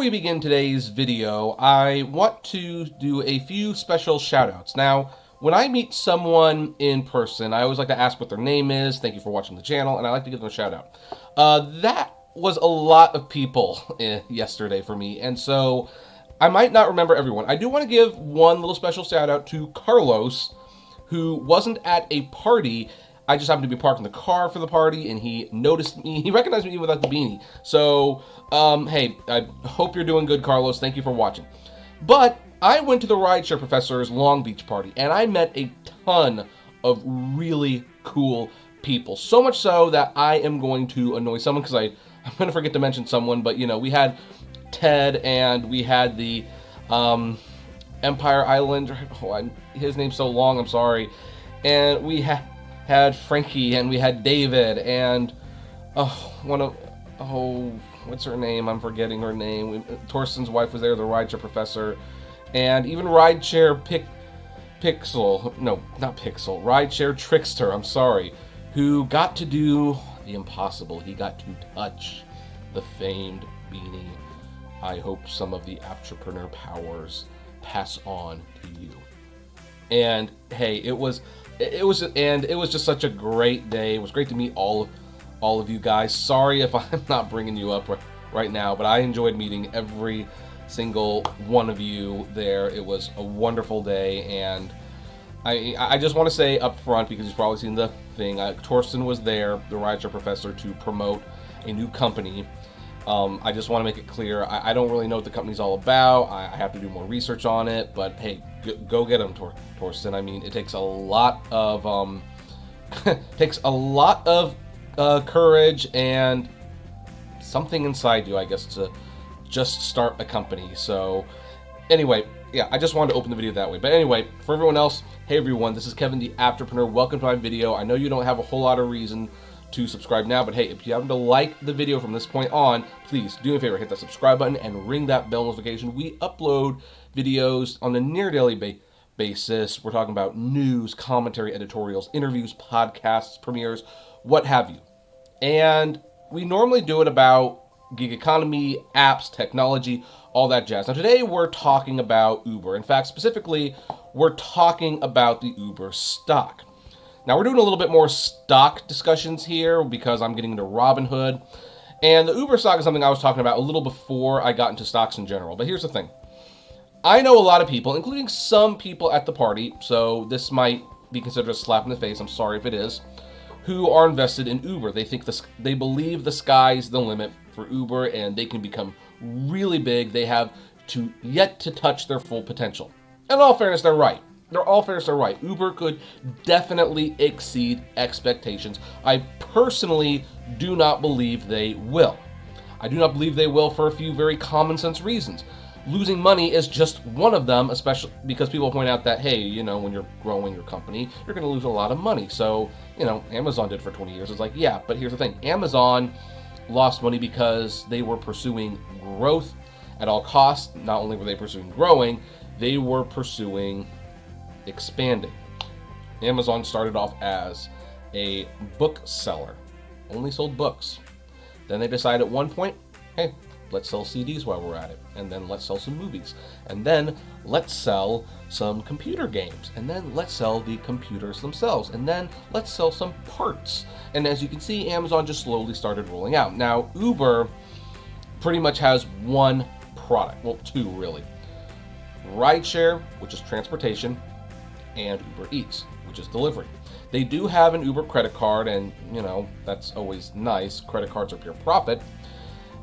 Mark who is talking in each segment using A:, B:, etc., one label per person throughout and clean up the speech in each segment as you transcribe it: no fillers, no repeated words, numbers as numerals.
A: we begin today's video, I want to do a few special shout-outs. Now, when I meet someone in person, I always like to ask what their name is, thank you for watching the channel, and I like to give them a shout-out. That was a lot of people yesterday for me, and so I might not remember everyone. I do want to give one little special shout-out to Carlos, who wasn't at a party. I just happened to be parking the car for the party, and he noticed me. He recognized me without the beanie. So, hey, I hope you're doing good, Carlos. Thank you for watching. But I went to the Rideshare Professor's Long Beach party, and I met a ton of really cool people. So much so that I am going to annoy someone, because I'm going to forget to mention someone. But, you know, we had Ted, and we had the Empire Island. Oh, his name's so long, I'm sorry. And we had Frankie, and we had David, and what's her name? I'm forgetting her name. Torsten's wife was there, the Rideshare Professor, and even Rideshare Rideshare Trickster, I'm sorry, who got to do the impossible. He got to touch the famed beanie. I hope some of the Apptrepreneur powers pass on to you. And hey, it was just such a great day. It was great to meet all of you guys. Sorry if I'm not bringing you up right now, but I enjoyed meeting every single one of you there. It was a wonderful day, and I just want to say up front, because you've probably seen the thing, Torsten was there, the Rideshare Professor, to promote a new company. I just want to make it clear, I don't really know what the company's all about. I have to do more research on it, but hey, go get them, Torsten. I mean, it takes a lot of courage and something inside you, I guess, to just start a company. So anyway, yeah, I just wanted to open the video that way. But anyway, for everyone else, hey everyone, this is Kevin the Apptrepreneur. Welcome to my video. I know you don't have a whole lot of reason to subscribe now, but hey, if you happen to like the video from this point on, please do me a favor, hit that subscribe button and ring that bell notification. We upload videos on a near daily basis. We're talking about news, commentary, editorials, interviews, podcasts, premieres, what have you. And we normally do it about gig economy, apps, technology, all that jazz. Now today we're talking about Uber. In fact, specifically, we're talking about the Uber stock. Now, we're doing a little bit more stock discussions here because I'm getting into Robinhood. And the Uber stock is something I was talking about a little before I got into stocks in general. But here's the thing. I know a lot of people, including some people at the party, so this might be considered a slap in the face, I'm sorry if it is, who are invested in Uber. They believe the sky's the limit for Uber and they can become really big. They have yet to touch their full potential. In all fairness, they're right. Uber could definitely exceed expectations. I personally do not believe they will. I do not believe they will for a few very common sense reasons. Losing money is just one of them, especially because people point out that, hey, you know, when you're growing your company, you're going to lose a lot of money. So, you know, Amazon did for 20 years. It's like, yeah, but here's the thing. Amazon lost money because they were pursuing growth at all costs. Not only were they pursuing growing, they were pursuing expanding. Amazon started off as a bookseller, only sold books. Then they decided at one point, hey, let's sell CDs while we're at it, and then let's sell some movies, and then let's sell some computer games, and then let's sell the computers themselves, and then let's sell some parts. And as you can see, Amazon just slowly started rolling out. Now, Uber pretty much has one product, well, two really. Rideshare, which is transportation, and Uber Eats, which is delivery. They do have an Uber credit card, and you know, that's always nice. Credit cards are pure profit.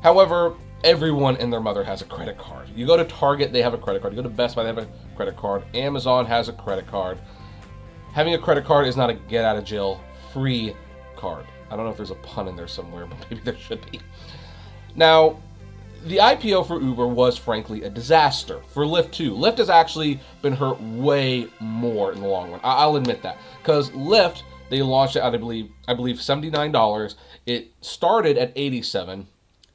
A: However, everyone and their mother has a credit card. You go to Target, they have a credit card. You go to Best Buy, they have a credit card. Amazon has a credit card. Having a credit card is not a get out of jail free card. I don't know if there's a pun in there somewhere, but maybe there should be. Now, the IPO for Uber was frankly a disaster. For Lyft too. Lyft has actually been hurt way more in the long run. I'll admit that. Because Lyft, they launched it at, I believe $79. It started at $87,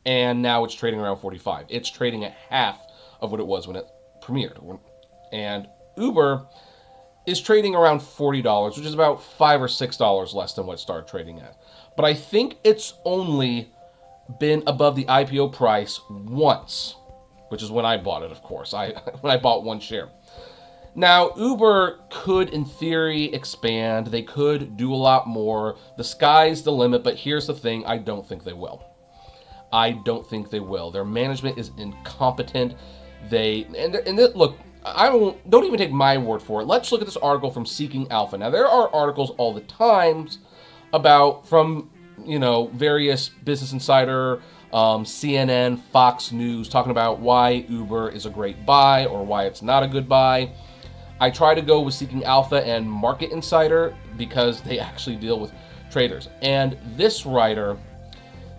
A: and now it's trading around $45. It's trading at half of what it was when it premiered. And Uber is trading around $40, which is about $5 or $6 less than what it started trading at. But I think it's only been above the IPO price once. which is when I bought it, of course. When I bought one share. Now, Uber could, in theory, expand. They could do a lot more. The sky's the limit, but here's the thing. I don't think they will. I don't think they will. Their management is incompetent. Look, don't even take my word for it. Let's look at this article from Seeking Alpha. Now, there are articles all the time from various Business Insider, CNN, Fox News, talking about why Uber is a great buy or why it's not a good buy. I try to go with Seeking Alpha and Market Insider because they actually deal with traders. And this writer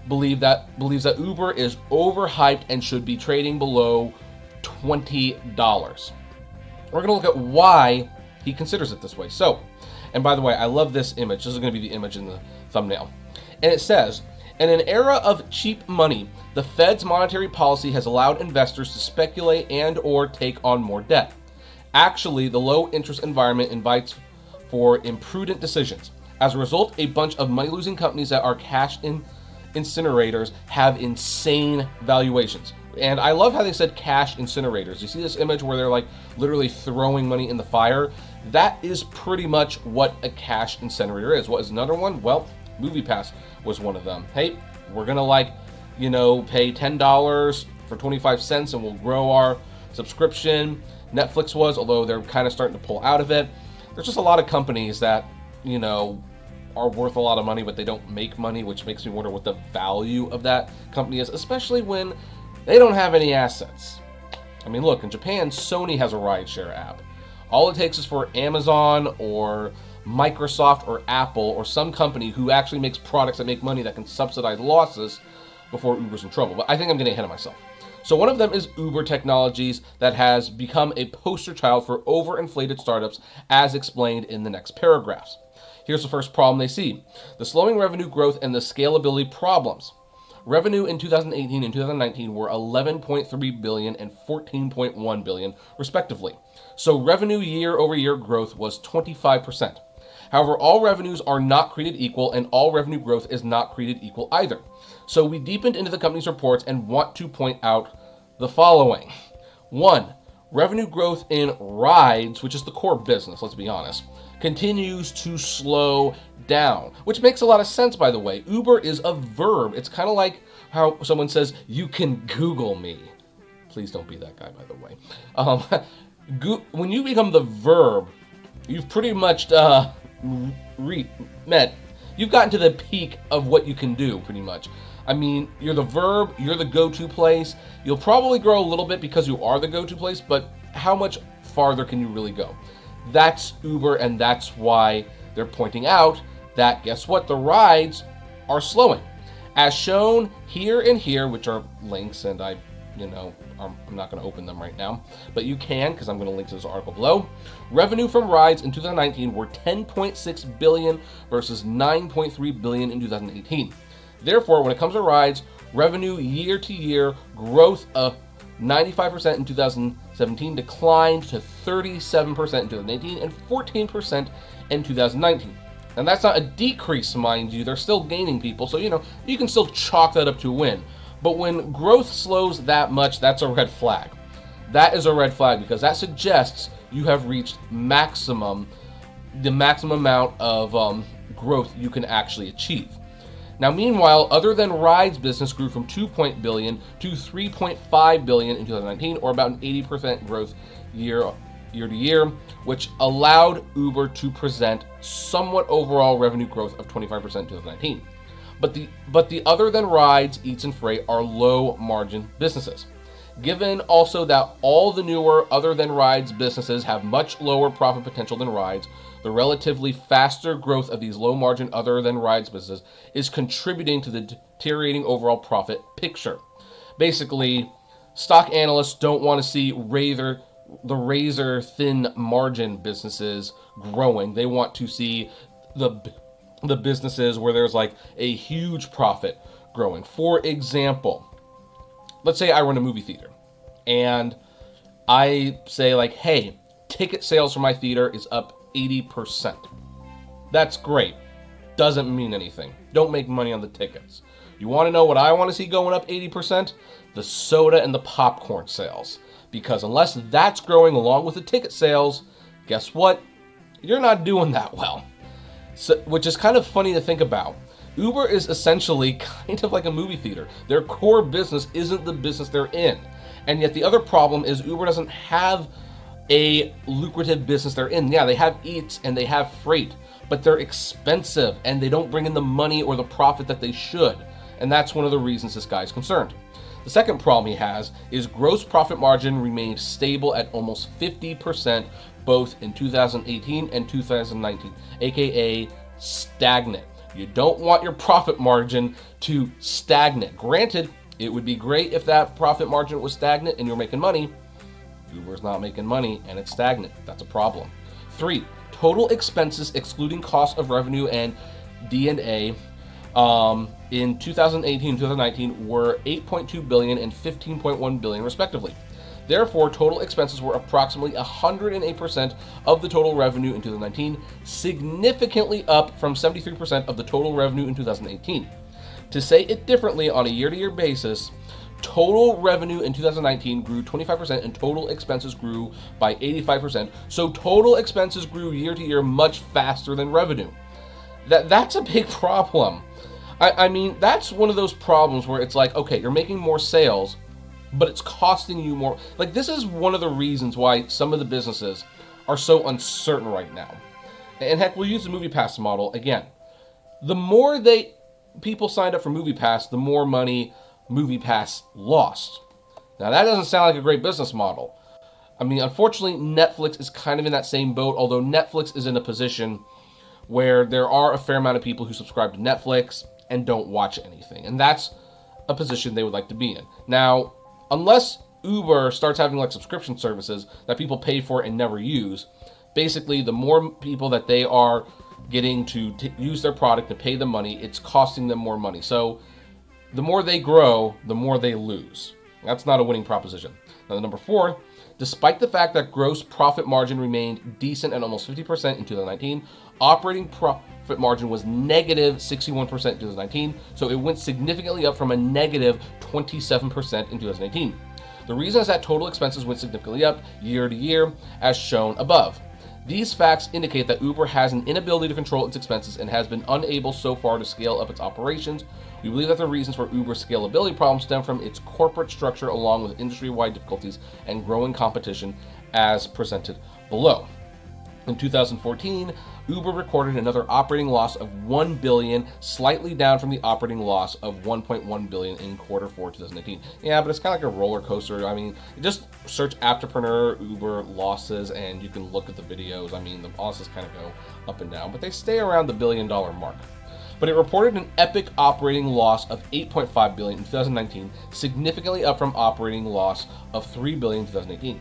A: believes that Uber is overhyped and should be trading below $20. We're going to look at why he considers it this way. So, and by the way, I love this image. This is going to be the image in the thumbnail. And it says, in an era of cheap money, the Fed's monetary policy has allowed investors to speculate and or take on more debt. Actually, the low interest environment invites for imprudent decisions. As a result, a bunch of money-losing companies that are cash incinerators have insane valuations. And I love how they said cash incinerators. You see this image where they're like literally throwing money in the fire? That is pretty much what a cash incinerator is. What is another one? Well, MoviePass was one of them. Hey, we're gonna pay $10 for 25 cents and we'll grow our subscription. Netflix was, although they're kind of starting to pull out of it. There's just a lot of companies that, are worth a lot of money, but they don't make money, which makes me wonder what the value of that company is, especially when they don't have any assets. I mean, look, in Japan, Sony has a rideshare app. All it takes is for Amazon or Microsoft or Apple or some company who actually makes products that make money that can subsidize losses before Uber's in trouble. But I think I'm getting ahead of myself. So one of them is Uber Technologies that has become a poster child for overinflated startups, as explained in the next paragraphs. Here's the first problem they see: the slowing revenue growth and the scalability problems. Revenue in 2018 and 2019 were $11.3 billion and $14.1 billion, respectively. So revenue year-over-year growth was 25%. However, all revenues are not created equal, and all revenue growth is not created equal either. So we deepened into the company's reports and want to point out the following. 1. Revenue growth in rides, which is the core business, let's be honest, continues to slow down, which makes a lot of sense, by the way. Uber is a verb. It's kind of like how someone says, you can Google me. Please don't be that guy, by the way. When you become the verb, you've pretty much you've gotten to the peak of what you can do, pretty much. I mean, you're the verb, you're the go-to place. You'll probably grow a little bit because you are the go-to place, but how much farther can you really go? That's Uber, and that's why they're pointing out that, guess what? The rides are slowing. As shown here and here, which are links, and I'm not going to open them right now, but you can, because I'm going to link to this article below. Revenue from rides in 2019 were $10.6 billion versus $9.3 billion in 2018. Therefore, when it comes to rides, revenue year-to-year growth of 95% in 2017 declined to 37% in 2018 and 14% in 2019. And that's not a decrease, mind you. They're still gaining people, so you can still chalk that up to a win. But when growth slows that much, that's a red flag. That is a red flag because that suggests you have reached the maximum amount of growth you can actually achieve. Now, meanwhile, other than rides business grew from $2 billion to $3.5 billion in 2019, or about an 80% growth year to year, which allowed Uber to present somewhat overall revenue growth of 25% in 2019. But the other than rides, eats, and freight are low margin businesses. Given also that all the newer other than rides businesses have much lower profit potential than rides, the relatively faster growth of these low margin other than rides businesses is contributing to the deteriorating overall profit picture. Basically, stock analysts don't want to see the razor thin margin businesses growing. They want to see the businesses where there's like a huge profit growing. For example, let's say I run a movie theater and I say like, hey, ticket sales for my theater is up 80%. That's great. Doesn't mean anything. Don't make money on the tickets. You want to know what I want to see going up 80%? The soda and the popcorn sales. Because unless that's growing along with the ticket sales, guess what? You're not doing that well. So, which is kind of funny to think about. Uber is essentially kind of like a movie theater. Their core business isn't the business they're in. And yet the other problem is Uber doesn't have a lucrative business they're in. Yeah, they have Eats and they have freight, but they're expensive and they don't bring in the money or the profit that they should. And that's one of the reasons this guy's concerned. The second problem he has is gross profit margin remained stable at almost 50% both in 2018 and 2019, aka stagnant. You don't want your profit margin to stagnate. Granted, it would be great if that profit margin was stagnant and you're making money. Uber's not making money and it's stagnant. That's a problem. 3, total expenses excluding cost of revenue and D&A in 2018 and 2019 were $8.2 billion and $15.1 billion respectively. Therefore, total expenses were approximately 108% of the total revenue in 2019, significantly up from 73% of the total revenue in 2018. To say it differently, on a year-to-year basis, total revenue in 2019 grew 25% and total expenses grew by 85%. So total expenses grew year-to-year much faster than revenue. That's a big problem. I mean, that's one of those problems where it's like, okay, you're making more sales, but it's costing you more. Like, this is one of the reasons why some of the businesses are so uncertain right now. And heck, we'll use the MoviePass model again. The more people signed up for MoviePass, the more money MoviePass lost. Now, that doesn't sound like a great business model. I mean, unfortunately, Netflix is kind of in that same boat, although Netflix is in a position where there are a fair amount of people who subscribe to Netflix and don't watch anything. And that's a position they would like to be in. Now, unless Uber starts having like subscription services that people pay for and never use, basically the more people that they are getting to use their product and pay the money, it's costing them more money. So the more they grow, the more they lose. That's not a winning proposition. Now, number 4, despite the fact that gross profit margin remained decent at almost 50% in 2019, operating profit margin was negative 61% in 2019, so it went significantly up from a negative 27% in 2018. The reason is that total expenses went significantly up year to year, as shown above. These facts indicate that Uber has an inability to control its expenses and has been unable so far to scale up its operations. We believe that the reasons for Uber's scalability problems stem from its corporate structure along with industry-wide difficulties and growing competition as presented below. In 2014, Uber recorded another operating loss of $1 billion, slightly down from the operating loss of $1.1 billion in quarter 4 2018. Yeah, but it's kind of like a roller coaster. I mean, just search Apptrepreneur Uber losses and you can look at the videos. I mean, the losses kind of go up and down, but they stay around the $1 billion mark. But it reported an epic operating loss of $8.5 billion in 2019, significantly up from operating loss of $3 billion in 2018.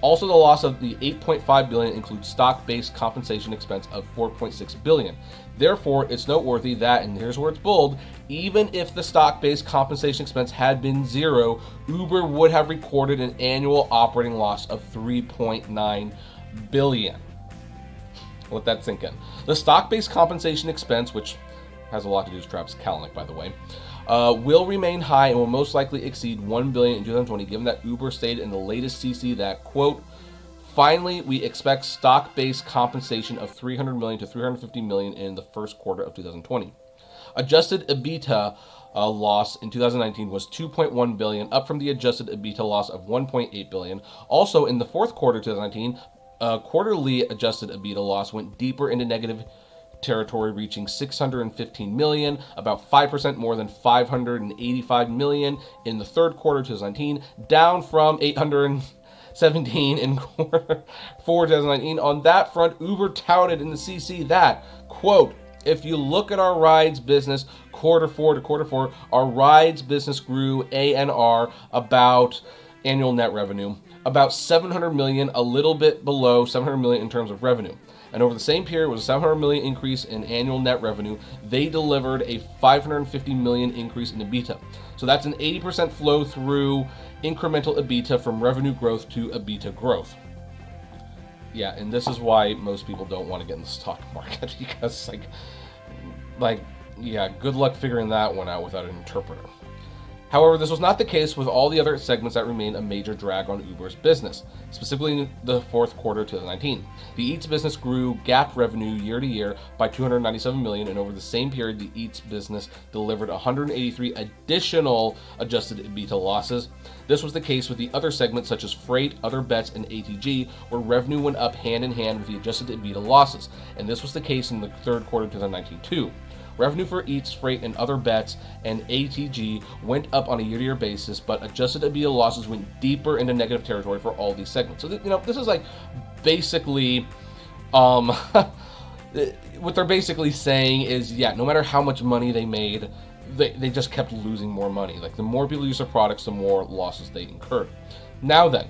A: Also, the loss of the $8.5 billion includes stock-based compensation expense of $4.6 billion. Therefore, it's noteworthy that, and here's where it's bold, even if the stock-based compensation expense had been zero, Uber would have recorded an annual operating loss of $3.9 billion. Let that sink in. The stock-based compensation expense, which has a lot to do with Travis Kalanick, by the way, will remain high and will most likely exceed $1 billion in 2020, given that Uber stated in the latest CC that, quote, finally, we expect stock-based compensation of $300 million to $350 million in the first quarter of 2020. Adjusted Abita loss in 2019 was $2.1 billion, up from the adjusted Abita loss of $1.8 billion. Also, in the fourth quarter of 2019, quarterly adjusted Abita loss went deeper into negative territory, reaching $615 million, about 5% more than $585 million in the third quarter of 2019, down from $817 in quarter 4 2019. On that front, Uber touted in the CC that, quote, if you look at our rides business quarter 4 to quarter 4, our rides business grew ANR, about annual net revenue, about $700 million, a little bit below $700 million in terms of revenue. And over the same period was a $700 million increase in annual net revenue. They delivered a $550 million increase in Abita. So that's an 80% flow through incremental Abita from revenue growth to Abita growth. Yeah, and this is why most people don't want to get in the stock market, because like Yeah, good luck figuring that one out without an interpreter. However, this was not the case with all the other segments that remain a major drag on Uber's business, specifically in the fourth quarter of 2019. The Eats business grew GAAP revenue year to year by $297 million, and over the same period, the Eats business delivered 183 additional adjusted Abita losses. This was the case with the other segments such as Freight, Other Bets, and ATG, where revenue went up hand in hand with the adjusted Abita losses, and this was the case in the third quarter of 2019 too. Revenue for Eats, Freight, and Other Bets and ATG went up on a year-to-year basis, but adjusted EBITDA losses went deeper into negative territory for all these segments. So, this is like basically, what they're basically saying is, yeah, no matter how much money they made, they just kept losing more money. Like, the more people use their products, the more losses they incurred. Now then,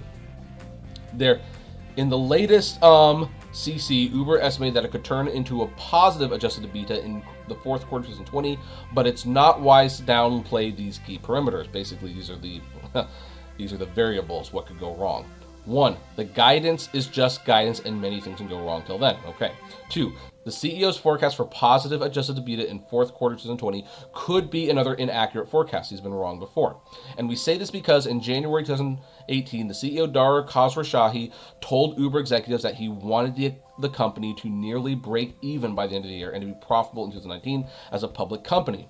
A: in the latest CC, Uber estimated that it could turn into a positive adjusted EBITDA in the fourth quarter of 2020, but it's not wise to downplay these key parameters. Basically, these are the variables. What could go wrong? 1, the guidance is just guidance, and many things can go wrong till then. Okay. 2, the CEO's forecast for positive adjusted EBITDA in fourth quarter 2020 could be another inaccurate forecast. He's been wrong before. And we say this because in January 2018, the CEO Dara Khosrowshahi told Uber executives that he wanted the company to nearly break even by the end of the year and to be profitable in 2019 as a public company.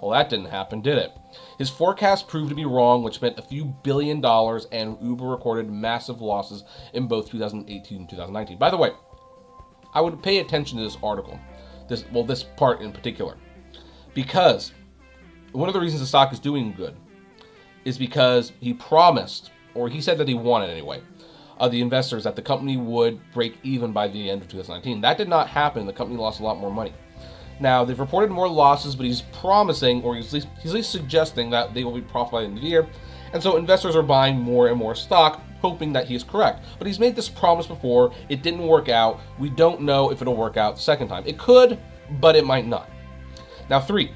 A: Well, that didn't happen, did it? His forecast proved to be wrong, which meant a few $1 billion, and Uber recorded massive losses in both 2018 and 2019. By the way, I would pay attention to this article, this part in particular, because one of the reasons the stock is doing good is because he promised, or he said that he wanted anyway, the investors that the company would break even by the end of 2019. That did not happen. The company lost a lot more money. Now, they've reported more losses, but he's promising, or he's at least suggesting that they will be profitable by the end of the year. And so investors are buying more and more stock, hoping that he's correct. But he's made this promise before. It didn't work out. We don't know if it'll work out the second time. It could, but it might not. Now, 3,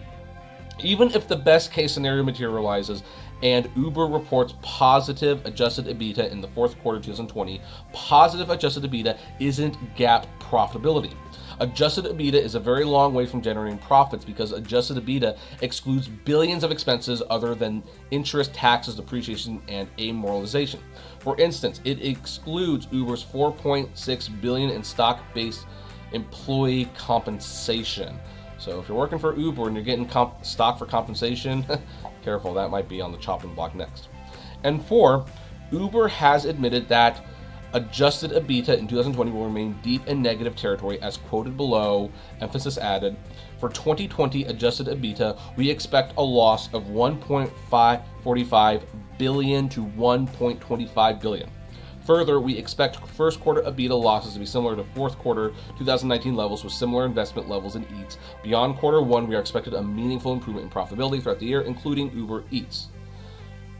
A: even if the best case scenario materializes and Uber reports positive adjusted EBITDA in the fourth quarter of 2020, positive adjusted EBITDA isn't GAAP profitability. Adjusted EBITDA is a very long way from generating profits because adjusted EBITDA excludes billions of expenses other than interest, taxes, depreciation, and amortization. For instance, it excludes Uber's $4.6 billion in stock-based employee compensation. So if you're working for Uber and you're getting stock for compensation, careful, that might be on the chopping block next. And 4, Uber has admitted that adjusted EBITDA in 2020 will remain deep in negative territory as quoted below, emphasis added. For 2020 adjusted EBITDA, we expect a loss of $1.545 billion to $1.25 billion. Further, we expect first quarter Abita losses to be similar to fourth quarter 2019 levels with similar investment levels in Eats. Beyond quarter one, we are expected a meaningful improvement in profitability throughout the year, including Uber Eats.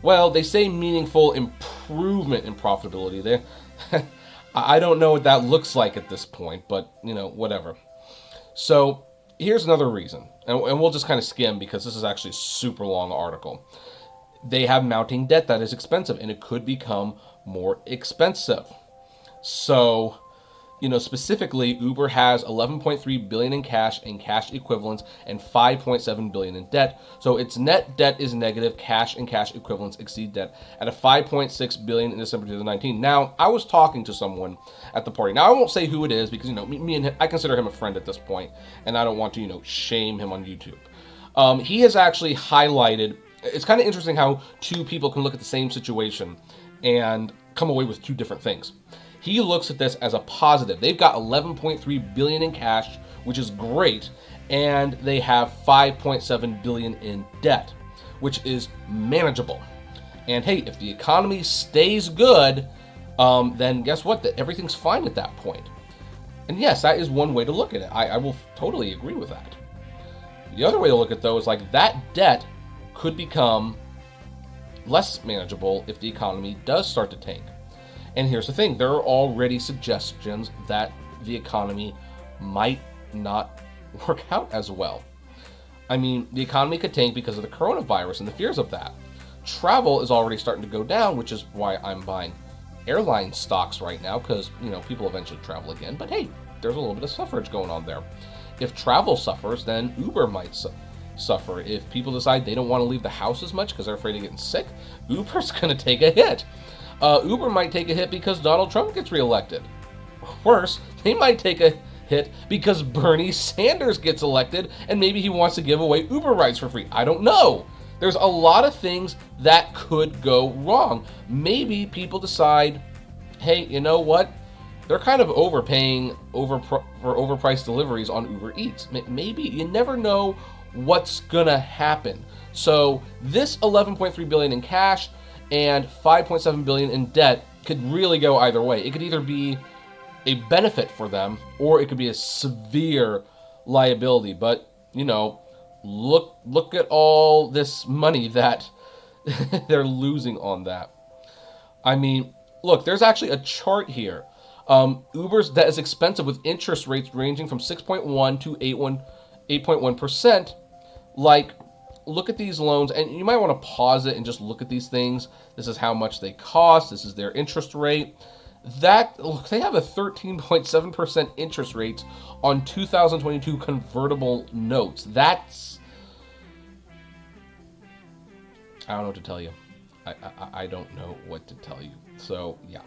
A: Well, they say meaningful improvement in profitability there. I don't know what that looks like at this point, but, whatever. So here's another reason, and we'll just kind of skim because this is actually a super long article. They have mounting debt that is expensive, and it could become more expensive. So, specifically, Uber has $11.3 billion in cash and cash equivalents and $5.7 billion in debt. So its net debt is negative. Cash and cash equivalents exceed debt at a $5.6 billion in December 2019. Now, I was talking to someone at the party. Now, I won't say who it is because, me and him, I consider him a friend at this point, and I don't want to, shame him on YouTube. He has actually highlighted. It's kind of interesting how two people can look at the same situation and come away with two different things. He looks at this as a positive. They've got $11.3 billion in cash, which is great, and they have $5.7 billion in debt, which is manageable. And hey, if the economy stays good, then guess what? Everything's fine at that point. And yes, that is one way to look at it. I will totally agree with that. The other way to look at it, though, is like that debt could become less manageable if the economy does start to tank. And here's the thing, there are already suggestions that the economy might not work out as well. I mean, the economy could tank because of the coronavirus and the fears of that. Travel is already starting to go down, which is why I'm buying airline stocks right now, because, people eventually travel again. But hey, there's a little bit of suffrage going on there. If travel suffers, then Uber might suffer. If people decide they don't want to leave the house as much because they're afraid of getting sick, Uber's going to take a hit. Uber might take a hit because Donald Trump gets reelected. Worse, they might take a hit because Bernie Sanders gets elected and maybe he wants to give away Uber rides for free. I don't know. There's a lot of things that could go wrong. Maybe people decide, hey, you know what? They're kind of overpaying for overpriced deliveries on Uber Eats. Maybe. You never know what's gonna happen. So this $11.3 billion in cash and $5.7 billion in debt could really go either way. It could either be a benefit for them or it could be a severe liability. But, you know, look at all this money that they're losing on that. I mean, look, there's actually a chart here. Uber's debt is expensive with interest rates ranging from 6.1 to 8.1%. Like, look at these loans, and you might want to pause it and just look at these things. This is how much they cost. This is their interest rate. Look, they have a 13.7% interest rate on 2022 convertible notes. That's, I don't know what to tell you. I don't know what to tell you. So, yeah.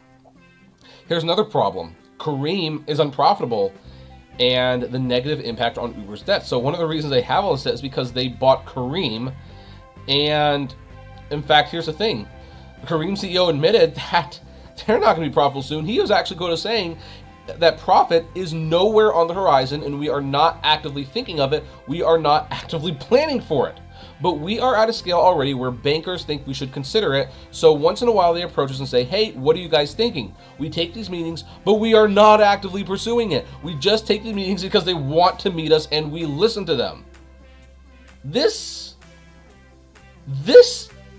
A: Here's another problem. Careem is unprofitable, and the negative impact on Uber's debt. So one of the reasons they have all this debt is because they bought Careem. And in fact, here's the thing. Careem CEO admitted that they're not going to be profitable soon. He was actually going to saying that profit is nowhere on the horizon and we are not actively thinking of it. We are not actively planning for it. But we are at a scale already where bankers think we should consider it. So once in a while they approach us and say, hey, what are you guys thinking? We take these meetings, but we are not actively pursuing it. We just take the meetings because they want to meet us and we listen to them. This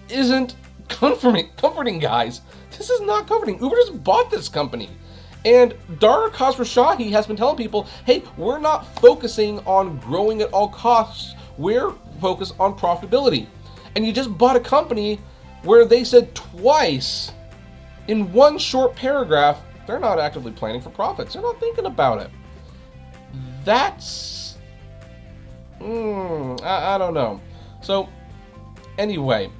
A: isn't comforting, guys. This is not comforting. Uber just bought this company. And Dara Khosrowshahi has been telling people, hey, we're not focusing on growing at all costs. We're focused on profitability. And you just bought a company where they said twice in one short paragraph, they're not actively planning for profits. They're not thinking about it. That's, I don't know. So anyway,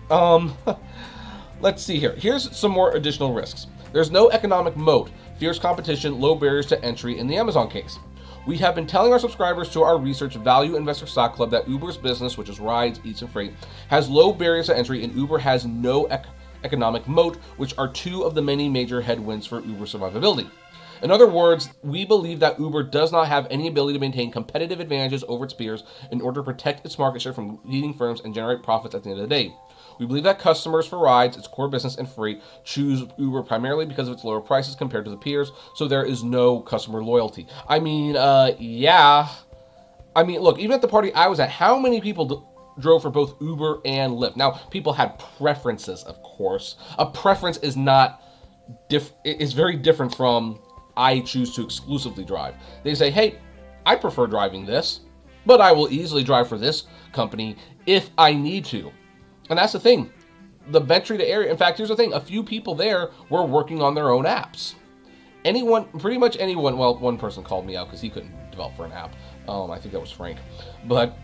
A: let's see here. Here's some more additional risks. There's no economic moat, fierce competition, low barriers to entry in the Amazon case. We have been telling our subscribers to our research Value Investor Stock Club that Uber's business, which is rides, eats, and freight, has low barriers to entry, and Uber has no economic moat, which are two of the many major headwinds for Uber survivability. In other words, we believe that Uber does not have any ability to maintain competitive advantages over its peers in order to protect its market share from leading firms and generate profits at the end of the day. We believe that customers for rides, its core business, and freight choose Uber primarily because of its lower prices compared to the peers, so there is no customer loyalty. I mean, yeah. I mean, look, even at the party I was at, how many people drove for both Uber and Lyft? Now, people had preferences, of course. A preference is not is very different from I choose to exclusively drive. They say, hey, I prefer driving this, but I will easily drive for this company if I need to. And that's the thing. The entry to area, in fact, here's the thing. A few people there were working on their own apps. Pretty much anyone, well, one person called me out because he couldn't develop for an app. I think that was Frank. But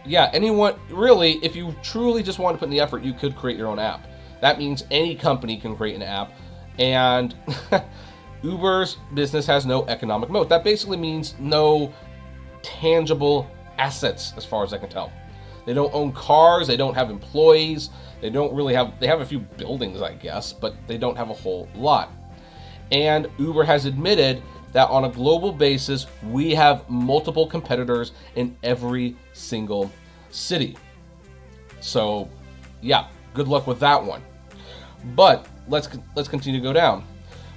A: yeah, anyone, really, if you truly just want to put in the effort, you could create your own app. That means any company can create an app. And Uber's business has no economic moat. That basically means no tangible assets, as far as I can tell. They don't own cars, they don't have employees, they have a few buildings, I guess, but they don't have a whole lot. And Uber has admitted that on a global basis, we have multiple competitors in every single city. So, yeah, good luck with that one. But let's continue to go down.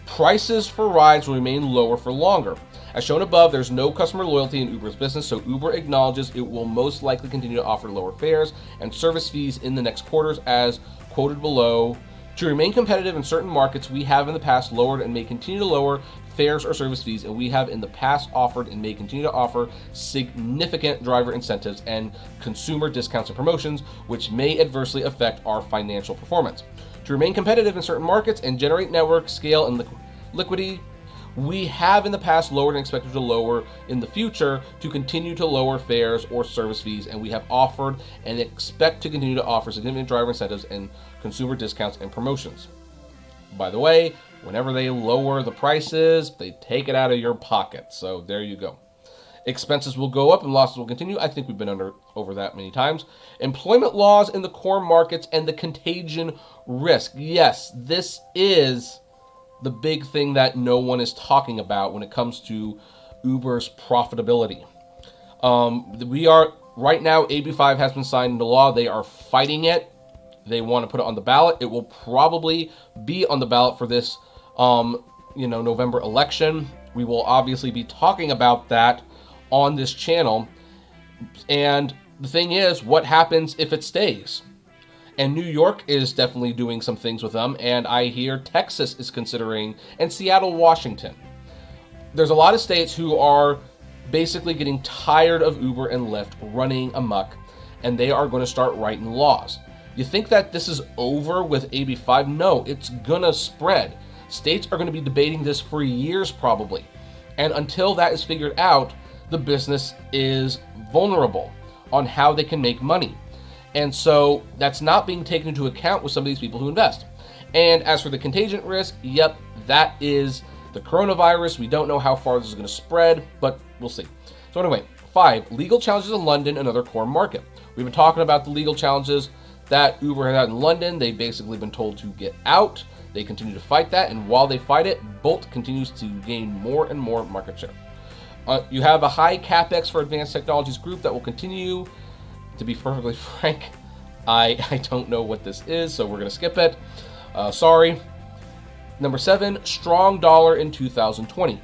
A: Prices for rides will remain lower for longer. As shown above, there's no customer loyalty in Uber's business, so Uber acknowledges it will most likely continue to offer lower fares and service fees in the next quarters, as quoted below. To remain competitive in certain markets, we have in the past lowered and may continue to lower fares or service fees, and we have in the past offered and may continue to offer significant driver incentives and consumer discounts and promotions, which may adversely affect our financial performance. To remain competitive in certain markets and generate network scale and liquidity, We have in the past lowered and expected to lower in the future to continue to lower fares or service fees, and we have offered and expect to continue to offer significant driver incentives and consumer discounts and promotions. By the way, whenever they lower the prices, they take it out of your pocket. So there you go. Expenses will go up and losses will continue. I think we've been over that many times. Employment laws in the core markets and the contagion risk. Yes, this is the big thing that no one is talking about when it comes to Uber's profitability. We are, right now, AB5 has been signed into law. They are fighting it. They want to put it on the ballot. It will probably be on the ballot for this, November election. We will obviously be talking about that on this channel. And the thing is, what happens if it stays? And New York is definitely doing some things with them. And I hear Texas is considering, and Seattle, Washington. There's a lot of states who are basically getting tired of Uber and Lyft running amok, and they are going to start writing laws. You think that this is over with AB5? No, it's going to spread. States are going to be debating this for years probably. And until that is figured out, the business is vulnerable on how they can make money. And so that's not being taken into account with some of these people who invest. And as for the contagion risk, yep, that is the coronavirus. We don't know how far this is going to spread, but we'll see. So anyway, 5, legal challenges in London, another core market. We've been talking about the legal challenges that Uber had in London. They've basically been told to get out. They continue to fight that, and while they fight it, Bolt continues to gain more and more market share. You have a high capex for advanced technologies group that will continue. To be perfectly frank, I don't know what this is, so we're going to skip it. Sorry. Number 7, strong dollar in 2020.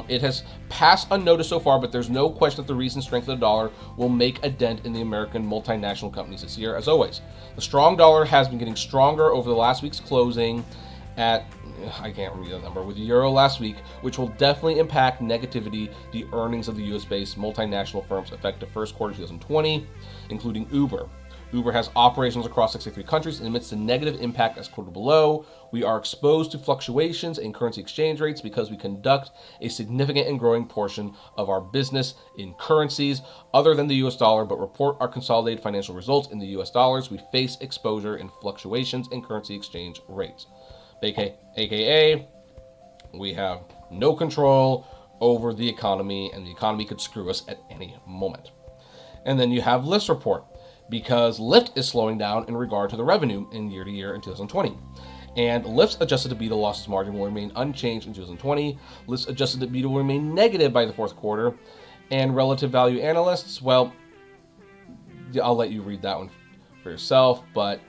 A: It has passed unnoticed so far, but there's no question that the recent strength of the dollar will make a dent in the American multinational companies this year, as always. The strong dollar has been getting stronger over the last week's closing at, I can't read the number, with the euro last week, which will definitely impact negativity the earnings of the US-based multinational firms effective first quarter 2020, including Uber. Uber has operations across 63 countries, and amidst the negative impact as quoted below, we are exposed to fluctuations in currency exchange rates because we conduct a significant and growing portion of our business in currencies other than the US dollar, but report our consolidated financial results in the US dollars. We face exposure in fluctuations in currency exchange rates. AKA, we have no control over the economy, and the economy could screw us at any moment. And then you have Lyft's report, because Lyft is slowing down in regard to the revenue in year to year in 2020. And Lyft's adjusted EBITDA losses margin will remain unchanged in 2020. Lyft's adjusted EBITDA will remain negative by the fourth quarter. And relative value analysts, well, I'll let you read that one for yourself, but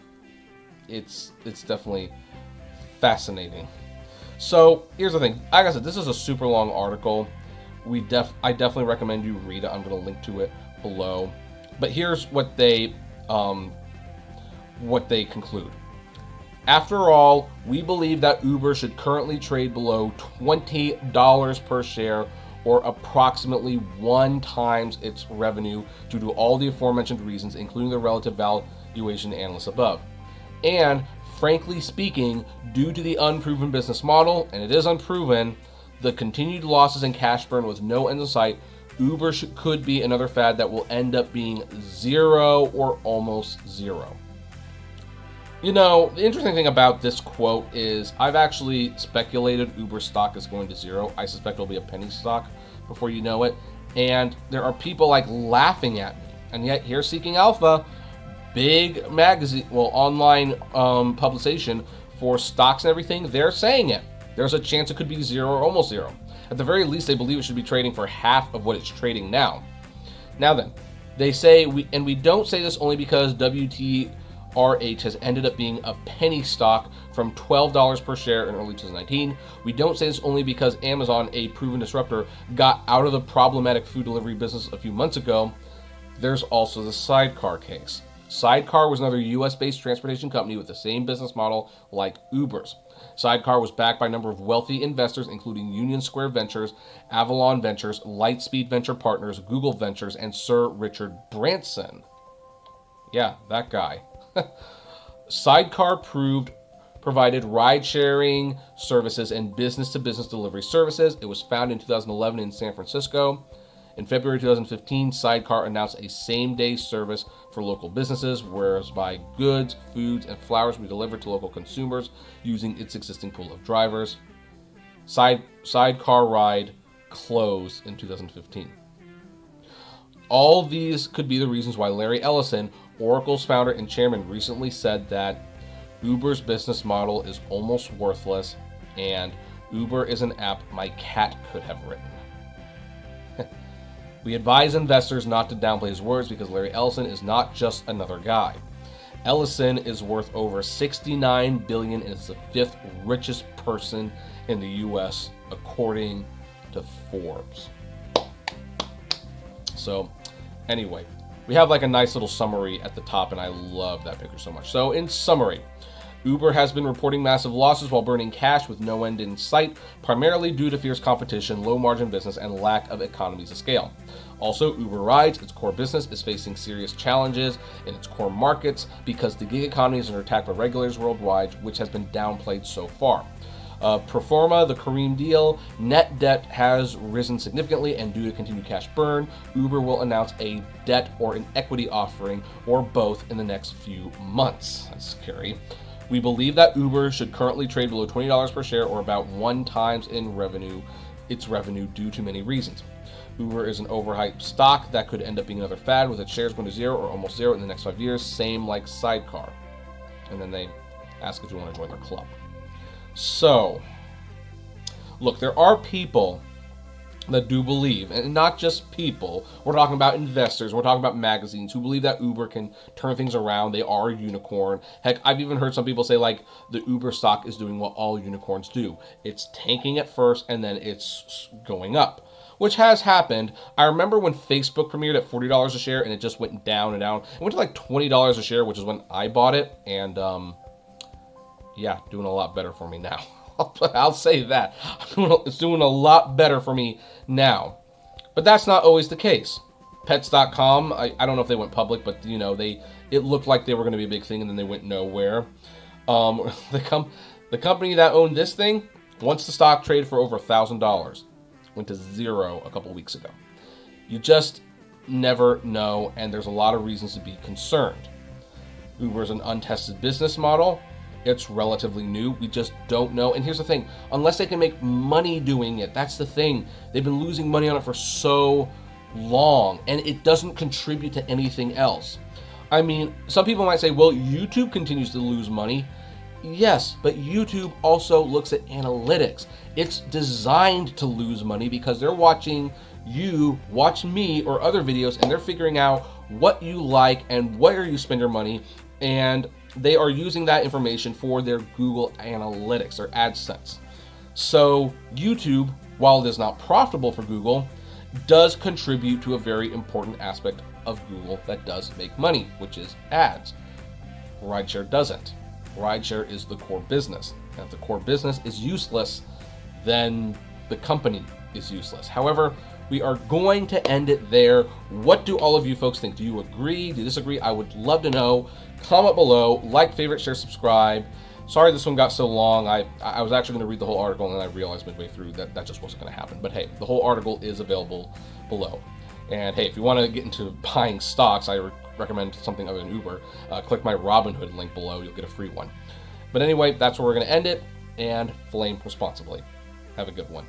A: it's definitely fascinating. So here's the thing. Like I said, this is a super long article. I definitely recommend you read it. I'm going to link to it below. But here's what they conclude. After all, we believe that Uber should currently trade below $20 per share, or approximately 1 times its revenue, due to all the aforementioned reasons, including the relative valuation analysts above. And frankly speaking, due to the unproven business model, and it is unproven, the continued losses and cash burn with no end in sight, Uber could be another fad that will end up being zero or almost zero. You know, the interesting thing about this quote is I've actually speculated Uber stock is going to zero. I suspect it'll be a penny stock before you know it. And there are people like laughing at me. And yet here's Seeking Alpha, big magazine, online publication for stocks and everything. They're saying it. There's a chance it could be zero or almost zero. At the very least, they believe it should be trading for half of what it's trading now. Now then, they say, we don't say this only because WTRH has ended up being a penny stock from $12 per share in early 2019. We don't say this only because Amazon, a proven disruptor, got out of the problematic food delivery business a few months ago. There's also the Sidecar case. Sidecar was another US-based transportation company with the same business model like Uber's. Sidecar was backed by a number of wealthy investors, including Union Square Ventures, Avalon Ventures, Lightspeed Venture Partners, Google Ventures, and Sir Richard Branson. Yeah, that guy. Sidecar proved provided ride-sharing services and business-to-business delivery services. It was founded in 2011 in San Francisco. In February 2015, Sidecar announced a same-day service for local businesses, whereby goods, foods, and flowers will be delivered to local consumers using its existing pool of drivers. Sidecar Ride closed in 2015. All these could be the reasons why Larry Ellison, Oracle's founder and chairman, recently said that Uber's business model is almost worthless, and Uber is an app my cat could have written. We advise investors not to downplay his words because Larry Ellison is not just another guy. Ellison is worth over $69 billion and is the 5th richest person in the U.S. according to Forbes. So, anyway, we have like a nice little summary at the top, and I love that picture so much. So, in summary, Uber has been reporting massive losses while burning cash with no end in sight, primarily due to fierce competition, low margin business, and lack of economies of scale. Also, Uber Rides, its core business, is facing serious challenges in its core markets because the gig economy is under attack by regulators worldwide, which has been downplayed so far. Pro forma, the Careem deal, net debt has risen significantly, and due to continued cash burn, Uber will announce a debt or an equity offering, or both, in the next few months. That's scary. We believe that Uber should currently trade below $20 per share, or about 1 times its revenue due to many reasons. Uber is an overhyped stock that could end up being another fad, with its shares going to zero or almost zero in the next 5 years, same like Sidecar. And then they ask if you want to join their club. So, look, there are people that do believe, and not just people, we're talking about investors, we're talking about magazines, who believe that Uber can turn things around. They are a unicorn. Heck, I've even heard some people say, like, the Uber stock is doing what all unicorns do. It's tanking at first, and then it's going up, which has happened. I remember when Facebook premiered at $40 a share, and it just went down and down. It went to like $20 a share, which is when I bought it, and yeah, doing a lot better for me now. I'll say that. It's doing a lot better for me now. But that's not always the case. Pets.com, I don't know if they went public, but you know, it looked like they were going to be a big thing, and then they went nowhere. The company that owned this thing, once the stock traded for over $1,000, went to zero a couple weeks ago. You just never know, and there's a lot of reasons to be concerned. Uber is an untested business model. It's relatively new. We just don't know. And here's the thing. Unless they can make money doing it, that's the thing. They've been losing money on it for so long, and it doesn't contribute to anything else. I mean, some people might say, well, YouTube continues to lose money. Yes, but YouTube also looks at analytics. It's designed to lose money because they're watching you watch me or other videos, and they're figuring out what you like and where you spend your money, and they are using that information for their Google Analytics, their AdSense. So YouTube, while it is not profitable for Google, does contribute to a very important aspect of Google that does make money, which is ads. Rideshare doesn't. Rideshare is the core business. And if the core business is useless, then the company is useless. However, we are going to end it there. What do all of you folks think? Do you agree? Do you disagree? I would love to know. Comment below, like, favorite, share, subscribe. Sorry this one got so long. I was actually going to read the whole article, and then I realized midway through that just wasn't going to happen. But hey, the whole article is available below. And hey, if you want to get into buying stocks, I recommend something other than Uber. Click my Robinhood link below. You'll get a free one. But anyway, that's where we're going to end it, and flame responsibly. Have a good one.